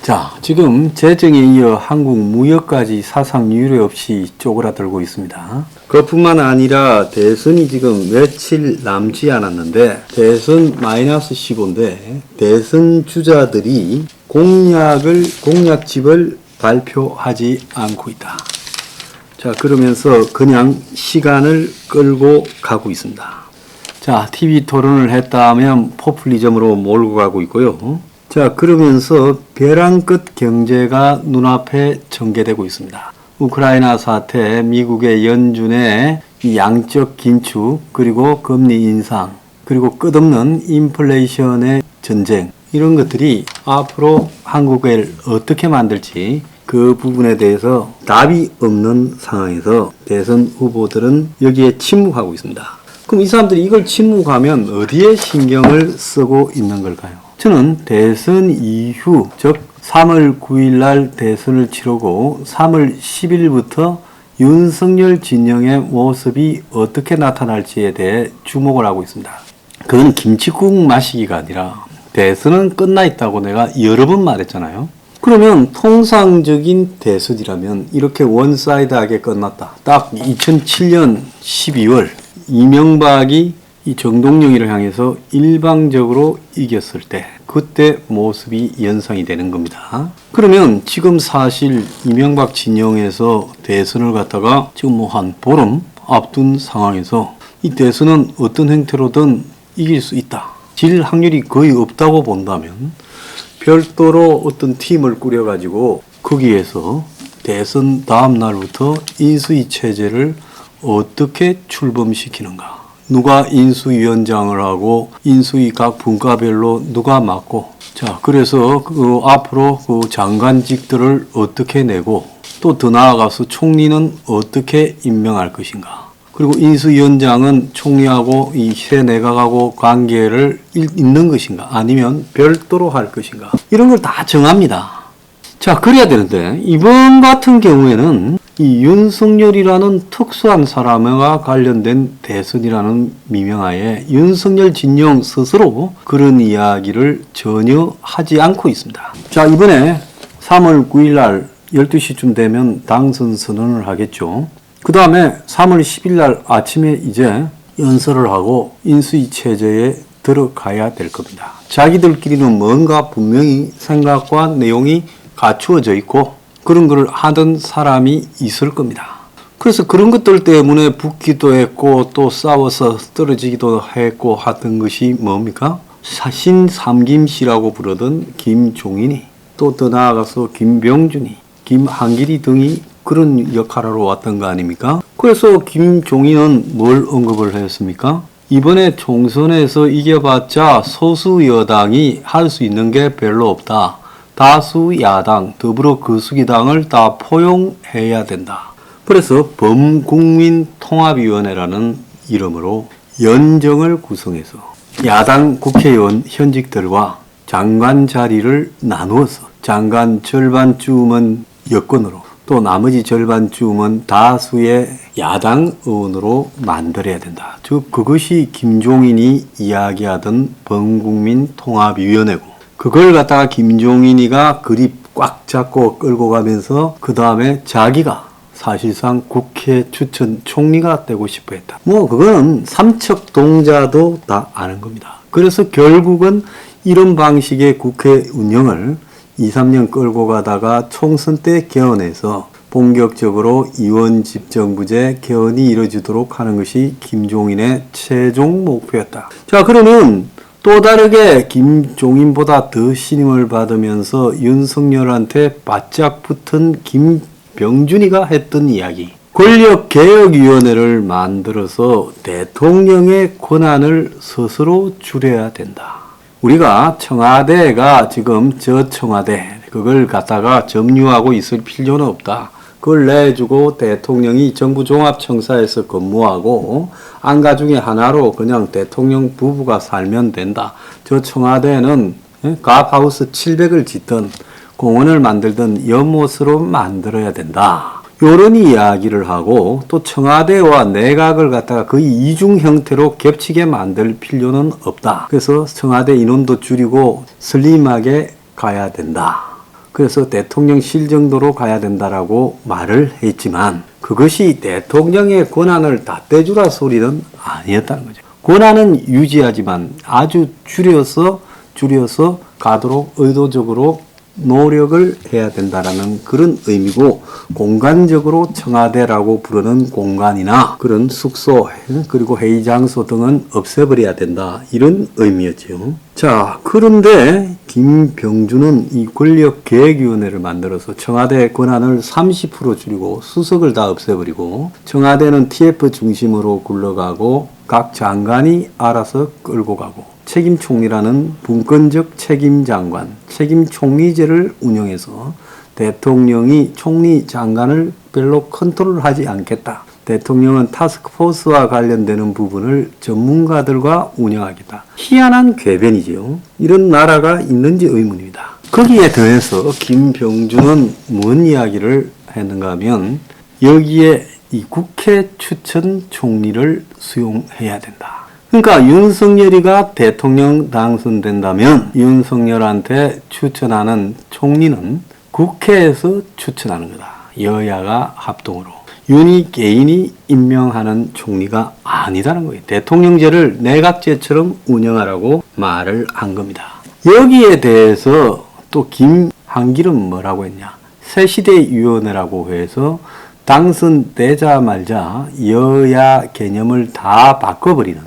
자, 지금 재정에 이어 한국 무역까지 사상 유례 없이 쪼그라들고 있습니다. 그뿐만 아니라 대선이 지금 며칠 남지 않았는데 대선 마이너스 15인데 대선 주자들이 공약집을 발표하지 않고 있다. 자, 그러면서 그냥 시간을 끌고 가고 있습니다. 자, TV 토론을 했다 하면 포퓰리즘으로 몰고 가고 있고요. 자, 그러면서 벼랑 끝 경제가 눈앞에 전개되고 있습니다. 우크라이나 사태, 미국의 연준의 양적 긴축, 그리고 금리 인상, 그리고 끝없는 인플레이션의 전쟁, 이런 것들이 앞으로 한국을 어떻게 만들지 그 부분에 대해서 답이 없는 상황에서 대선 후보들은 여기에 침묵하고 있습니다. 그럼 이 사람들이 이걸 침묵하면 어디에 신경을 쓰고 있는 걸까요? 저는 대선 이후, 즉 3월 9일 날 대선을 치르고 3월 10일부터 윤석열 진영의 모습이 어떻게 나타날지에 대해 주목을 하고 있습니다. 그건 김칫국 마시기가 아니라 대선은 끝나 있다고 내가 여러 번 말했잖아요. 그러면 통상적인 대선이라면 이렇게 원사이드하게 끝났다. 딱 2007년 12월 이명박이 이 정동영이를 향해서 일방적으로 이겼을 때 그때 모습이 연상이 되는 겁니다. 그러면 지금 사실 이명박 진영에서 대선을 갖다가 지금 뭐 한 보름 앞둔 상황에서 이 대선은 어떤 형태로든 이길 수 있다. 질 확률이 거의 없다고 본다면 별도로 어떤 팀을 꾸려가지고 거기에서 대선 다음 날부터 인수위 체제를 어떻게 출범시키는가. 누가 인수위원장을 하고 인수위 각 분과별로 누가 맡고 자 그래서 그 앞으로 그 장관직들을 어떻게 내고 또 더 나아가서 총리는 어떻게 임명할 것인가. 그리고 인수위원장은 총리하고 이 새 내각하고 관계를 잇는 것인가 아니면 별도로 할 것인가 이런 걸 다 정합니다. 자 그래야 되는데 이번 같은 경우에는 이 윤석열이라는 특수한 사람과 관련된 대선이라는 미명하에 윤석열 진영 스스로 그런 이야기를 전혀 하지 않고 있습니다. 자 이번에 3월 9일 날 12시쯤 되면 당선 선언을 하겠죠. 그 다음에 3월 10일 날 아침에 이제 연설을 하고 인수위 체제에 들어가야 될 겁니다. 자기들끼리는 뭔가 분명히 생각과 내용이 갖추어져 있고 그런 걸 하던 사람이 있을 겁니다. 그래서 그런 것들 때문에 붙기도 했고 또 싸워서 떨어지기도 했고 하던 것이 뭡니까? 신삼김씨라고 부르던 김종인이 또 더 나아가서 김병준이 김한길이 등이 그런 역할하러 왔던 거 아닙니까? 그래서 김종인은 뭘 언급을 했습니까? 이번에 총선에서 이겨봤자 소수 여당이 할 수 있는 게 별로 없다. 다수 야당, 더불어 거수기당을 다 포용해야 된다. 그래서 범국민통합위원회라는 이름으로 연정을 구성해서 야당 국회의원 현직들과 장관 자리를 나누어서 장관 절반쯤은 여권으로 또 나머지 절반쯤은 다수의 야당 의원으로 만들어야 된다. 즉 그것이 김종인이 이야기하던 범국민통합위원회고 그걸 갖다가 김종인이가 그리 꽉 잡고 끌고 가면서 그 다음에 자기가 사실상 국회 추천 총리가 되고 싶어 했다. 뭐 그거는 삼척동자도 다 아는 겁니다. 그래서 결국은 이런 방식의 국회 운영을 2, 3년 끌고 가다가 총선 때 개헌해서 본격적으로 이원집정부제 개헌이 이루어지도록 하는 것이 김종인의 최종 목표였다. 자 그러면 또 다르게 김종인보다 더 신임을 받으면서 윤석열한테 바짝 붙은 김병준이가 했던 이야기. 권력개혁위원회를 만들어서 대통령의 권한을 스스로 줄여야 된다. 우리가 청와대가 지금 저 청와대 그걸 갖다가 점유하고 있을 필요는 없다. 그걸 내주고 대통령이 정부종합청사에서 근무하고 안가 중에 하나로 그냥 대통령 부부가 살면 된다. 저 청와대는 가하우스 700을 짓든 공원을 만들든 연못으로 만들어야 된다. 요런 이야기를 하고 또 청와대와 내각을 갖다가 거의 이중 형태로 겹치게 만들 필요는 없다. 그래서 청와대 인원도 줄이고 슬림하게 가야 된다. 그래서 대통령실 정도로 가야 된다라고 말을 했지만 그것이 대통령의 권한을 다 떼주라 소리는 아니었다는 거죠. 권한은 유지하지만 아주 줄여서 가도록 의도적으로 노력을 해야 된다라는 그런 의미고, 공간적으로 청와대라고 부르는 공간이나 그런 숙소 그리고 회의 장소 등은 없애버려야 된다, 이런 의미였죠. 자, 그런데 김병준은 이 권력계획위원회를 만들어서 청와대 권한을 30% 줄이고 수석을 다 없애버리고 청와대는 TF 중심으로 굴러가고 각 장관이 알아서 끌고 가고 책임총리라는 분권적 책임장관, 책임총리제를 운영해서 대통령이 총리 장관을 별로 컨트롤하지 않겠다. 대통령은 타스크포스와 관련되는 부분을 전문가들과 운영하겠다. 희한한 궤변이죠. 이런 나라가 있는지 의문입니다. 거기에 더해서 김병준은 뭔 이야기를 했는가 하면 여기에 이 국회 추천 총리를 수용해야 된다. 그러니까 윤석열이가 대통령 당선된다면 윤석열한테 추천하는 총리는 국회에서 추천하는 거다. 여야가 합동으로. 윤이 개인이 임명하는 총리가 아니다는 거예요. 대통령제를 내각제처럼 운영하라고 말을 한 겁니다. 여기에 대해서 또 김한길은 뭐라고 했냐. 새시대위원회라고 해서 당선되자마자 여야 개념을 다 바꿔버리는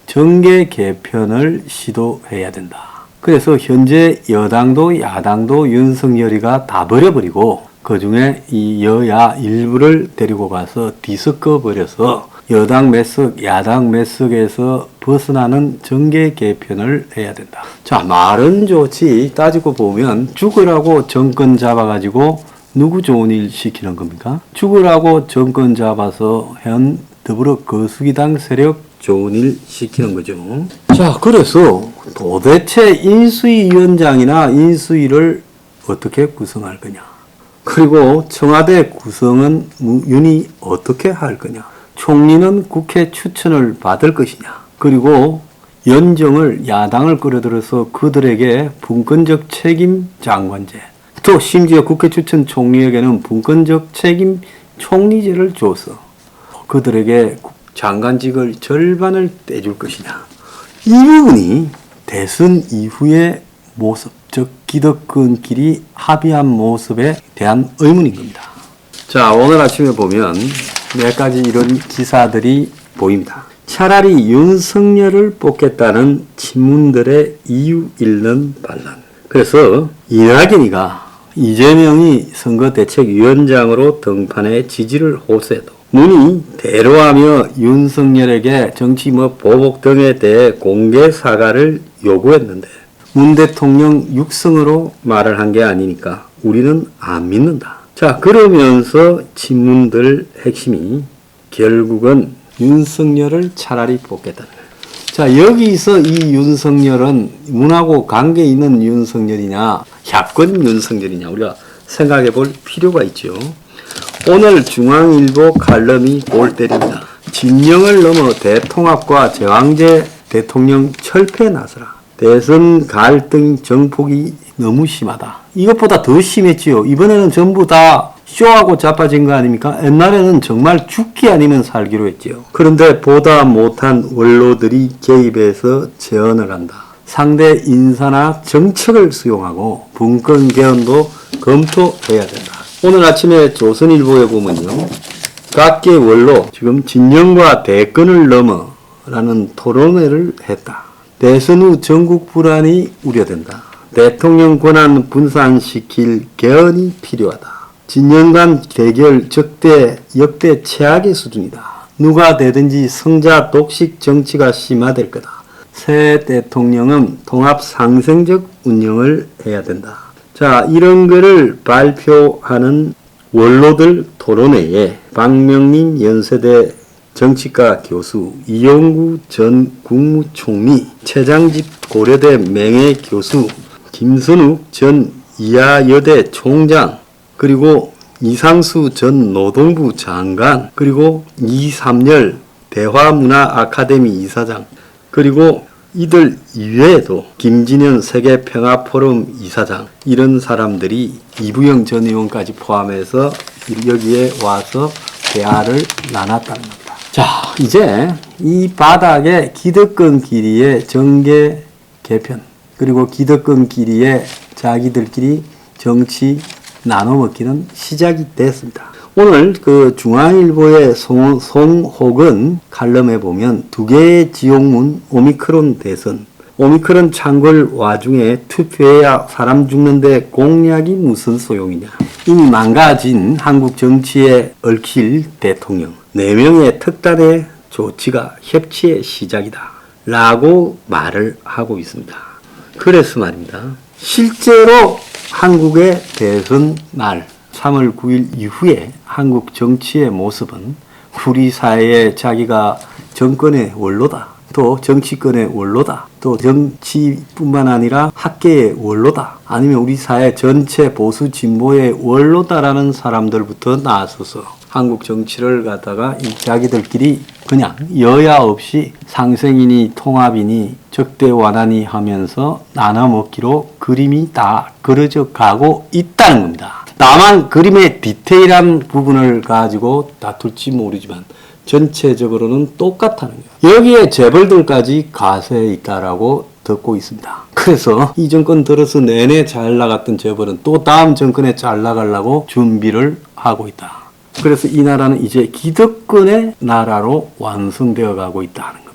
정계 개편을 시도해야 된다. 그래서 현재 여당도 야당도 윤석열이가 다 버려버리고 그 중에 이 여야 일부를 데리고 가서 뒤섞어 버려서 여당 몇 석, 야당 몇 석에서 벗어나는 정계 개편을 해야 된다. 자, 말은 좋지 따지고 보면 죽으라고 정권 잡아가지고 누구 좋은 일 시키는 겁니까? 죽으라고 정권 잡아서 현 더불어 거수기당 세력 좋은 일 시키는 거죠. 자, 그래서 도대체 인수위원장이나 인수위를 어떻게 구성할 거냐? 그리고 청와대 구성은 윤이 어떻게 할 거냐? 총리는 국회 추천을 받을 것이냐? 그리고 연정을 야당을 끌어들여서 그들에게 분권적 책임 장관제, 또 심지어 국회 추천 총리에게는 분권적 책임 총리제를 줘서 그들에게 장관직을 절반을 떼줄 것이냐. 이 부분이 대선 이후의 모습, 즉 기득권끼리 합의한 모습에 대한 의문인 겁니다. 자, 오늘 아침에 보면 몇 가지 이런 기사들이 보입니다. 차라리 윤석열을 뽑겠다는 친문들의 이유 잃는 반란. 그래서 이낙연이가 이재명이 선거대책위원장으로 등판해 지지를 호소해도 문이 대로하며 윤석열에게 정치 보복 등에 대해 공개 사과를 요구했는데 문 대통령 육성으로 말을 한 게 아니니까 우리는 안 믿는다. 자, 그러면서 친문들 핵심이 결국은 윤석열을 차라리 뽑겠다는 거예요. 자, 여기서 이 윤석열은 문하고 관계 있는 윤석열이냐, 야권 윤석열이냐, 우리가 생각해 볼 필요가 있죠. 오늘 중앙일보 칼럼이 골 때립니다. 진영을 넘어 대통합과 제왕제 대통령 철폐에 나서라. 대선 갈등 정폭이 너무 심하다. 이것보다 더 심했지요. 이번에는 전부 다 쇼하고 자빠진 거 아닙니까? 옛날에는 정말 죽기 아니면 살기로 했지요. 그런데 보다 못한 원로들이 개입해서 제언을 한다. 상대 인사나 정책을 수용하고 분권 개헌도 검토해야 된다. 오늘 아침에 조선일보에 보면요. 각계 원로 지금 진영과 대권을 넘어 라는 토론회를 했다. 대선 후 전국 불안이 우려된다. 대통령 권한 분산시킬 개헌이 필요하다. 진영 간 대결 역대 최악의 수준이다. 누가 되든지 성자 독식 정치가 심화될 거다. 새 대통령은 통합 상생적 운영을 해야 된다. 자, 이런 거를 발표하는 원로들 토론회에 박명림 연세대 정치과 교수, 이용구 전 국무총리, 최장집 고려대 명예교수, 김선욱 전 이하여대 총장, 그리고 이상수 전 노동부 장관, 그리고 이삼열 대화문화아카데미 이사장, 그리고 이들 이외에도 김진현 세계평화포럼 이사장 이런 사람들이 이부영 전 의원까지 포함해서 여기에 와서 대화를 나눴다는 겁니다. 자, 이제 이 바닥에 기득권 길이의 정계 개편 그리고 기득권 길이의 자기들끼리 정치 나눠먹기는 시작이 됐습니다. 오늘 그 중앙일보의 송호근 칼럼에 보면 두 개의 지옥문 오미크론 대선, 오미크론 창궐 와중에 투표해야 사람 죽는데 공약이 무슨 소용이냐. 이미 망가진 한국 정치에 얽힐 대통령, 4명의 특단의 조치가 협치의 시작이다 라고 말을 하고 있습니다. 그래서 말입니다. 실제로 한국의 대선 날 3월 9일 이후에 한국 정치의 모습은 우리 사회에 자기가 정권의 원로다. 또 정치권의 원로다. 또 정치뿐만 아니라 학계의 원로다. 아니면 우리 사회 전체 보수 진보의 원로다라는 사람들부터 나서서 한국 정치를 갖다가 이 자기들끼리 그냥 여야 없이 상생이니 통합이니 적대 완화니 하면서 나눠먹기로 그림이 다 그려져 가고 있다는 겁니다. 다만 그림의 디테일한 부분을 가지고 다툴지 모르지만 전체적으로는 똑같다는 거예요. 여기에 재벌들까지 가세해 있다라고 듣고 있습니다. 그래서 이 정권 들어서 내내 잘 나갔던 재벌은 또 다음 정권에 잘 나가려고 준비를 하고 있다. 그래서 이 나라는 이제 기득권의 나라로 완성되어 가고 있다는 거예요.